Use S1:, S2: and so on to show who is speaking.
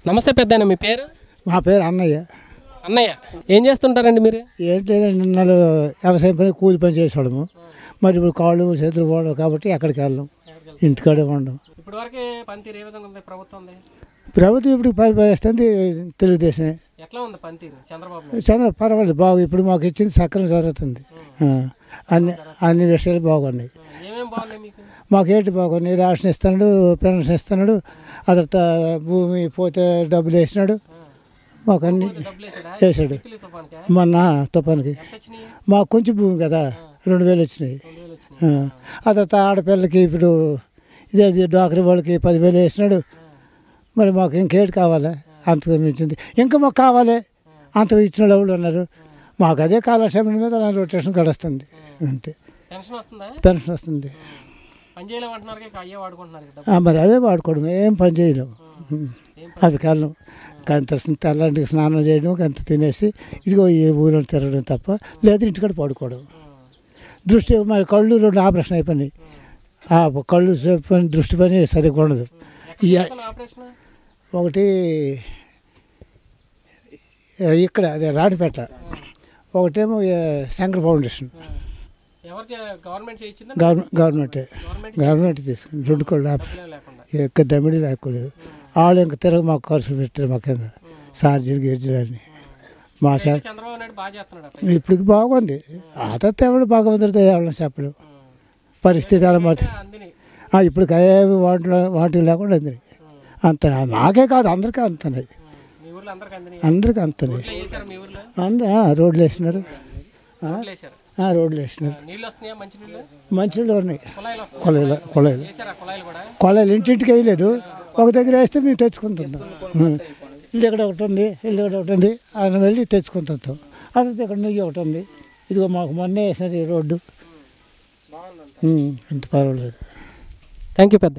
S1: నమస్తే పెద్దయినా, మీ పేరు?
S2: మా పేరు అన్నయ్య.
S1: అన్నయ్య, ఏం చేస్తుంటారండి మీరు?
S2: ఏంటి లేదండి, నిన్నలు వ్యవసాయం పని కూలి పని చేసేవాళ్ళము. మరి ఇప్పుడు కాళ్ళు చేతులు పోవడం కాబట్టి ఎక్కడికి వెళ్ళాం, ఇంటికాడే ఉండడం.
S1: ఇప్పటి వరకు పనితీరు ఏ విధంగా ఉంది ప్రభుత్వం?
S2: ప్రభుత్వం ఇప్పుడు పరిపాలిస్తుంది తెలుగుదేశమే.
S1: ఎట్లా ఉంది పనితీరు చంద్రబాబు?
S2: పర్వాలేదు, బాగు. ఇప్పుడు మాకు ఇచ్చింది సక్రమం జరుగుతుంది. అన్ని విషయాలు బాగున్నాయి.
S1: ఏమేమి బాగున్నాయి మీకు?
S2: మాకేంటి బాగున్నాయి, రేషన్ ఇస్తున్నాడు, పెన్షన్ ఇస్తున్నాడు, అదంతా భూమి పోతే డబ్బులు వేసినాడు, మాకు అన్ని వేసాడు. మొన్న తుఫానికి మాకు కొంచెం భూమి కదా 2000 వచ్చినాయి. అదంతా ఆడపిల్లకి ఇప్పుడు ఇదే డాక్టరీ వాళ్ళకి 10,000 వేసినాడు. మరి మాకు ఇంకేటి కావాలి, అంతకు మించింది ఇంకా మాకు కావాలి, అంతకు ఇచ్చిన వాళ్ళు ఉన్నారు. మాకు అదే కాలక్షేపం మీద రొటేషన్ గడుస్తుంది అంతే. పెన్షన్ వస్తుంది. మరి అదే వాడుకోవడం, ఏం పని చేయలేము. అది కాలం కంత తెల్లంటికి స్నానం చేయడం, కంత తినేసి ఇదిగో ఈ ఊళ్ళో తిరగడం తప్ప, లేదా ఇంటికాడ పడుకోవడం. దృష్టి మరి కళ్ళు 2 ఆపరేషన్ అయిపోయినాయి. కళ్ళు దృష్టి పని సరిగ్గా ఉండదు. ఒకటి ఇక్కడ అదే రాడిపేట, ఒకటేమో శంకర్ ఫౌండేషన్. గవర్నమెంట్ తీసుకుని 2 కళ్ళు ఆపరేషన్, ఎక్క దమిడి లేకపోలేదు. వాళ్ళు ఇంకా తిరగ మాకు ఖర్చులు పెట్టారు, మా కింద సార్జీలు గిర్జీలని. మా సార్ ఇప్పటికి బాగుంది. అదంతా ఎవరు బాగుంది ఎవరైనా చెప్పలేము. పరిస్థితి అలా మాట ఇప్పుడు ఏమి వాటి లేకుండా అంది. అంత నాకే కాదు, అందరికీ అంతున్నాయి, అందరికీ అంతున్నాయి. రోడ్లు వేసినారు, రోడ్లు వేసినారు. మంచినీళ్ళు ఉన్నాయి, కొలాయిలు ఇంటింటికి వేయలేదు. ఒక దగ్గర వేస్తే మేము తెచ్చుకుంటుంటాం. ఇల్లు ఇక్కడ ఒకటి ఉంది, ఇల్లు ఇక్కడ ఒకటి ఉంది, ఆయన వెళ్ళి తెచ్చుకుంటుంటాం. అదంతా ఇక్కడ నువ్వు ఒకటి ఉంది. ఇదిగో మాకు మొన్నే వేసినది రోడ్డు. అంత పర్వాలేదు.
S1: థ్యాంక్ యూ పెద్ద.